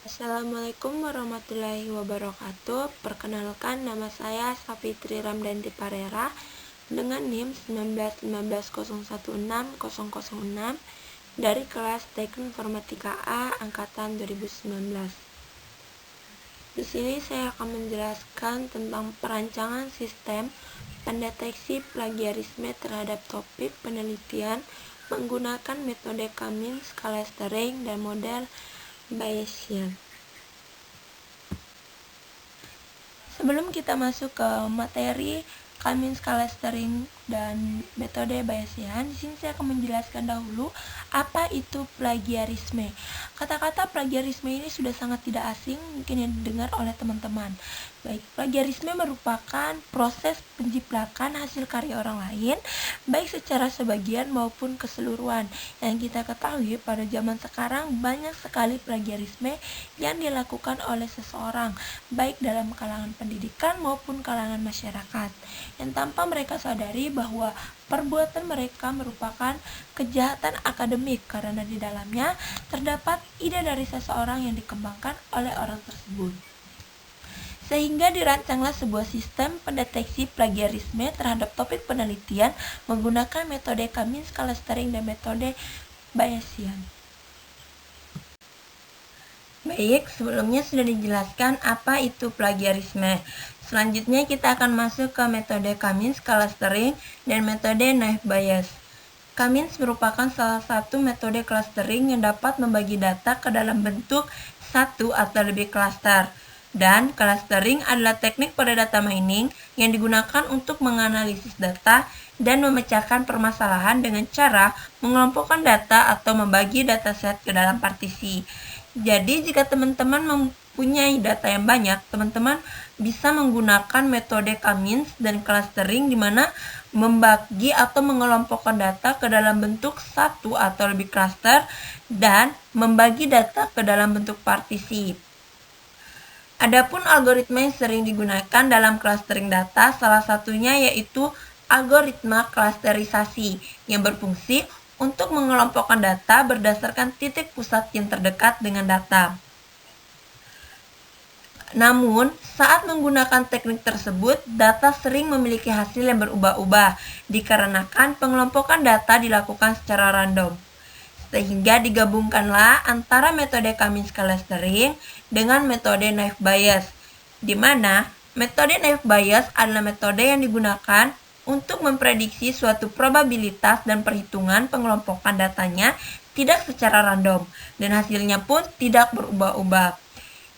Assalamualaikum warahmatullahi wabarakatuh. Perkenalkan, nama saya Safitri Ramdanti Parera dengan NIM 19150160006 dari kelas Teknik Informatika A angkatan 2019. Di sini saya akan menjelaskan tentang perancangan sistem pendeteksi plagiarisme terhadap topik penelitian menggunakan metode Cummins, clustering, dan model Bayesian. Sebelum kita masuk ke materi Cummins, clustering, dan metode Bayesian, di sini saya akan menjelaskan dahulu apa itu plagiarisme. Kata-kata plagiarisme ini sudah sangat tidak asing mungkin yang didengar oleh teman-teman. Baik, plagiarisme merupakan proses penjiplakan hasil karya orang lain, baik secara sebagian maupun keseluruhan. Yang kita ketahui pada zaman sekarang banyak sekali plagiarisme yang dilakukan oleh seseorang, baik dalam kalangan pendidikan maupun kalangan masyarakat, yang tanpa mereka sadari bahwa perbuatan mereka merupakan kejahatan akademik karena di dalamnya terdapat ide dari seseorang yang dikembangkan oleh orang tersebut. Sehingga dirancanglah sebuah sistem pendeteksi plagiarisme terhadap topik penelitian menggunakan metode Cummins, clustering, dan metode Bayesian. Baik, sebelumnya sudah dijelaskan apa itu plagiarisme. Selanjutnya kita akan masuk ke metode Cummins, clustering, dan metode naive Bayes. Cummins merupakan salah satu metode clustering yang dapat membagi data ke dalam bentuk satu atau lebih klaster. Dan clustering adalah teknik pada data mining yang digunakan untuk menganalisis data dan memecahkan permasalahan dengan cara mengelompokkan data atau membagi dataset ke dalam partisi. Jadi jika teman-teman mempunyai data yang banyak, teman-teman bisa menggunakan metode Cummins dan clustering di mana membagi atau mengelompokkan data ke dalam bentuk satu atau lebih klaster dan membagi data ke dalam bentuk partisi. Adapun algoritma yang sering digunakan dalam clustering data salah satunya yaitu algoritma klasterisasi yang berfungsi untuk mengelompokkan data berdasarkan titik pusat yang terdekat dengan data. Namun, saat menggunakan teknik tersebut, data sering memiliki hasil yang berubah-ubah dikarenakan pengelompokan data dilakukan secara random. Sehingga digabungkanlah antara metode Cummins clustering dengan metode naive Bayes, di mana metode naive Bayes adalah metode yang digunakan untuk memprediksi suatu probabilitas dan perhitungan pengelompokan datanya tidak secara random dan hasilnya pun tidak berubah-ubah.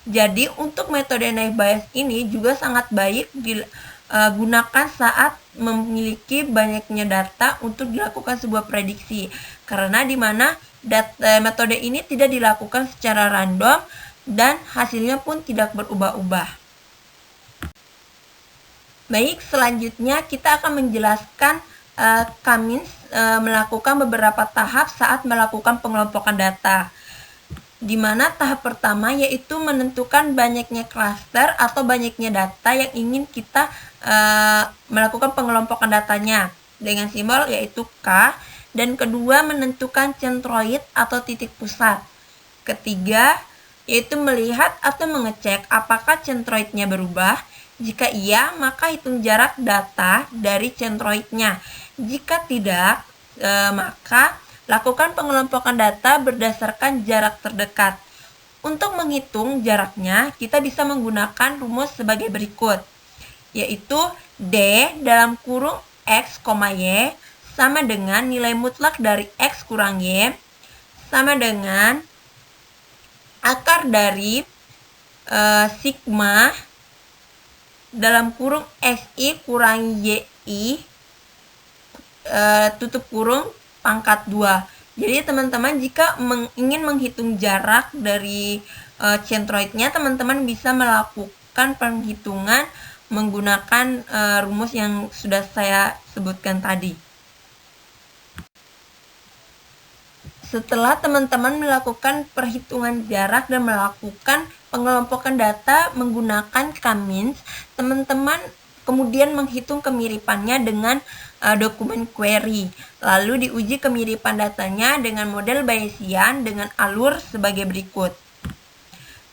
Jadi untuk metode naive Bayes ini juga sangat baik digunakan saat memiliki banyaknya data untuk dilakukan sebuah prediksi, karena di mana metode ini tidak dilakukan secara random dan hasilnya pun tidak berubah-ubah. Baik, selanjutnya kita akan menjelaskan Cummins melakukan beberapa tahap saat melakukan pengelompokan data, di mana tahap pertama yaitu menentukan banyaknya klaster atau banyaknya data yang ingin kita melakukan pengelompokan datanya dengan simbol yaitu K, dan kedua menentukan centroid atau titik pusat. Ketiga yaitu melihat atau mengecek apakah centroidnya berubah. Jika iya, maka hitung jarak data dari centroidnya. Jika tidak, maka lakukan pengelompokan data berdasarkan jarak terdekat. Untuk menghitung jaraknya, kita bisa menggunakan rumus sebagai berikut, yaitu D dalam kurung X, Y sama dengan nilai mutlak dari X kurang Y sama dengan akar dari sigma dalam kurung XI kurang YI tutup kurung pangkat 2. Jadi teman-teman jika ingin menghitung jarak dari centroidnya, teman-teman bisa melakukan penghitungan menggunakan rumus yang sudah saya sebutkan tadi. Setelah teman-teman melakukan perhitungan jarak dan melakukan pengelompokan data menggunakan Cummins, teman-teman kemudian menghitung kemiripannya dengan dokumen query. Lalu diuji kemiripan datanya dengan model Bayesian dengan alur sebagai berikut.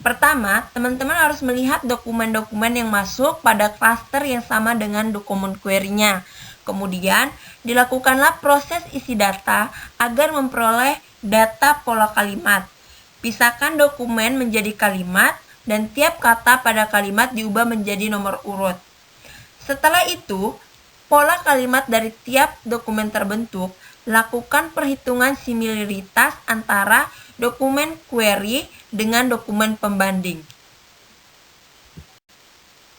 Pertama, teman-teman harus melihat dokumen-dokumen yang masuk pada klaster yang sama dengan dokumen query-nya. Kemudian, dilakukanlah proses isi data agar memperoleh data pola kalimat. Pisahkan dokumen menjadi kalimat dan tiap kata pada kalimat diubah menjadi nomor urut. Setelah itu, pola kalimat dari tiap dokumen terbentuk. Lakukan perhitungan similaritas antara dokumen query dengan dokumen pembanding.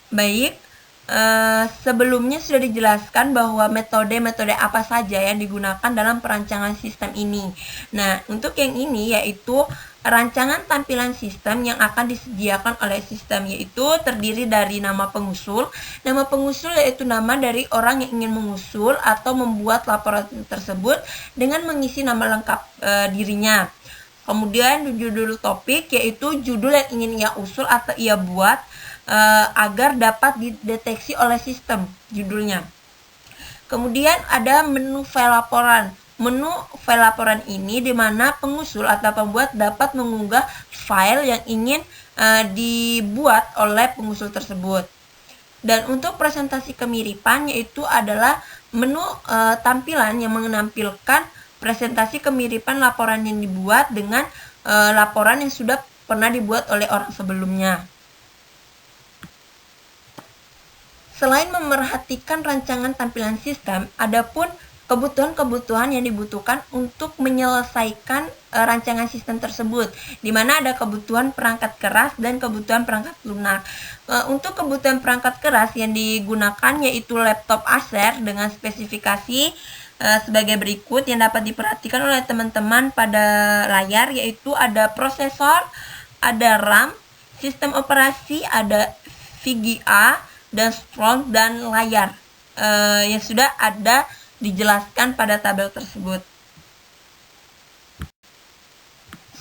Baik, sebelumnya sudah dijelaskan bahwa metode-metode apa saja yang digunakan dalam perancangan sistem ini. Nah, untuk yang ini yaitu rancangan tampilan sistem yang akan disediakan oleh sistem, yaitu terdiri dari nama pengusul. Nama pengusul yaitu nama dari orang yang ingin mengusul atau membuat laporan tersebut dengan mengisi nama lengkap dirinya. Kemudian judul topik yaitu judul yang ingin ia usul atau ia buat agar dapat dideteksi oleh sistem judulnya. Kemudian ada menu file laporan. Menu file laporan ini di mana pengusul atau pembuat dapat mengunggah file yang ingin dibuat oleh pengusul tersebut. Dan untuk presentasi kemiripan yaitu adalah menu tampilan yang menampilkan presentasi kemiripan laporan yang dibuat dengan laporan yang sudah pernah dibuat oleh orang sebelumnya. Selain memerhatikan rancangan tampilan sistem, adapun kebutuhan-kebutuhan yang dibutuhkan untuk menyelesaikan rancangan sistem tersebut, di mana ada kebutuhan perangkat keras dan kebutuhan perangkat lunak. Untuk kebutuhan perangkat keras yang digunakan yaitu laptop Acer dengan spesifikasi sebagai berikut yang dapat diperhatikan oleh teman-teman pada layar, yaitu ada prosesor, ada RAM, sistem operasi, ada VGA, dan front dan layar yang sudah ada dijelaskan pada tabel tersebut.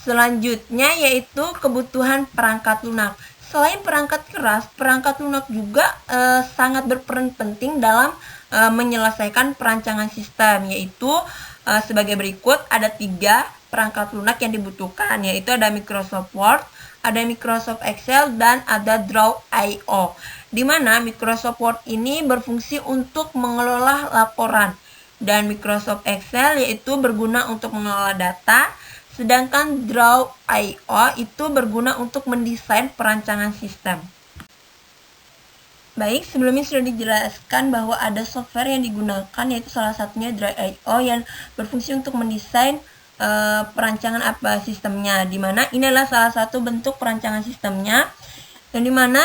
Selanjutnya yaitu kebutuhan perangkat lunak. Selain perangkat keras, perangkat lunak juga sangat berperan penting dalam menyelesaikan perancangan sistem, yaitu sebagai berikut. Ada 3 perangkat lunak yang dibutuhkan, yaitu ada Microsoft Word, ada Microsoft Excel, dan ada Draw.io. Di mana Microsoft Word ini berfungsi untuk mengelola laporan dan Microsoft Excel yaitu berguna untuk mengelola data, sedangkan Draw.io itu berguna untuk mendesain perancangan sistem. Baik, sebelumnya sudah dijelaskan bahwa ada software yang digunakan yaitu salah satunya Draw.io yang berfungsi untuk mendesain perancangan sistemnya, dimana ini adalah salah satu bentuk perancangan sistemnya, dan dimana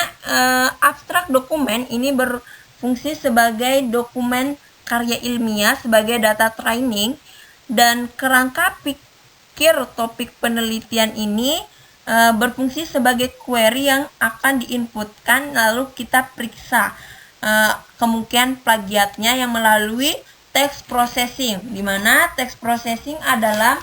abstrak dokumen ini berfungsi sebagai dokumen karya ilmiah sebagai data training, dan kerangka pikir topik penelitian ini berfungsi sebagai query yang akan diinputkan lalu kita periksa kemungkinan plagiatnya yang melalui text processing, di mana text processing adalah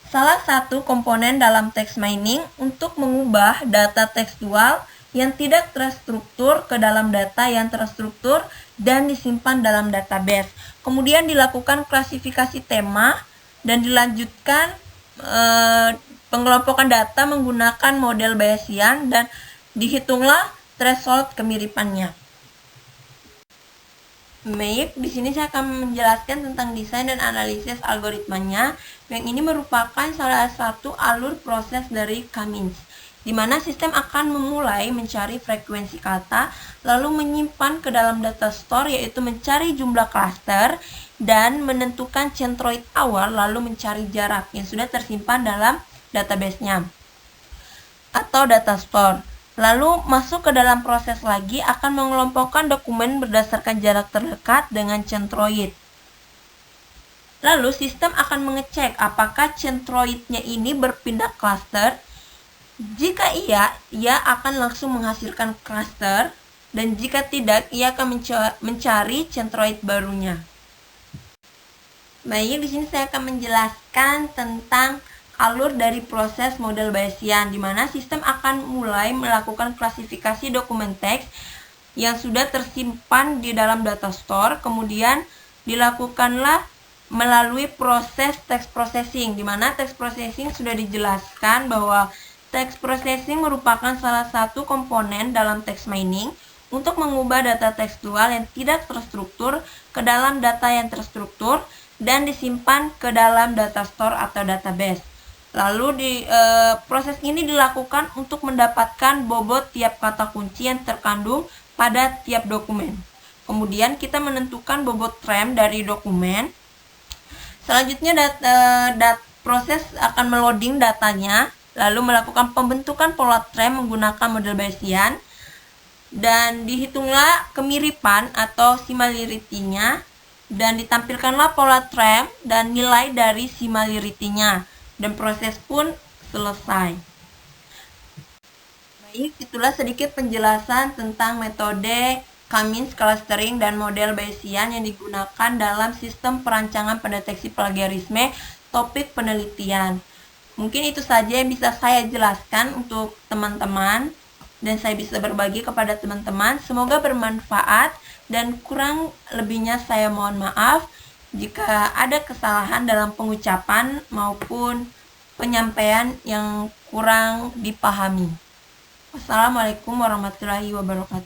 salah satu komponen dalam text mining untuk mengubah data tekstual yang tidak terstruktur ke dalam data yang terstruktur dan disimpan dalam database. Kemudian dilakukan klasifikasi tema dan dilanjutkan pengelompokan data menggunakan model Bayesian dan dihitunglah threshold kemiripannya. Baik, di sini saya akan menjelaskan tentang desain dan analisis algoritmanya. Yang ini merupakan salah satu alur proses dari Kamins, di mana sistem akan memulai mencari frekuensi kata, lalu menyimpan ke dalam data store, yaitu mencari jumlah klaster, dan menentukan centroid awal, lalu mencari jarak yang sudah tersimpan dalam database-nya atau data store. Lalu masuk ke dalam proses lagi akan mengelompokkan dokumen berdasarkan jarak terdekat dengan centroid. Lalu sistem akan mengecek apakah centroidnya ini berpindah klaster. Jika iya, ia akan langsung menghasilkan klaster, dan jika tidak, ia akan mencari centroid barunya. Baik, di sini saya akan menjelaskan tentang alur dari proses model Bayesian, di mana sistem akan mulai melakukan klasifikasi dokumen teks yang sudah tersimpan di dalam data store, kemudian dilakukanlah melalui proses text processing, di mana text processing sudah dijelaskan bahwa Text processing merupakan salah satu komponen dalam text mining untuk mengubah data tekstual yang tidak terstruktur ke dalam data yang terstruktur dan disimpan ke dalam data store atau database. Lalu proses ini dilakukan untuk mendapatkan bobot tiap kata kunci yang terkandung pada tiap dokumen. Kemudian kita menentukan bobot RAM dari dokumen. Selanjutnya proses akan meloading datanya, lalu melakukan pembentukan pola RAM menggunakan model Bayesian, dan dihitunglah kemiripan atau similarity-nya, dan ditampilkanlah pola RAM dan nilai dari similarity-nya, dan proses pun selesai. Baik, itulah sedikit penjelasan tentang metode Kamins clustering dan model Bayesian yang digunakan dalam sistem perancangan pendeteksi plagiarisme topik penelitian. Mungkin itu saja yang bisa saya jelaskan untuk teman-teman dan saya bisa berbagi kepada teman-teman. Semoga bermanfaat dan kurang lebihnya saya mohon maaf jika ada kesalahan dalam pengucapan maupun penyampaian yang kurang dipahami. Wassalamualaikum warahmatullahi wabarakatuh.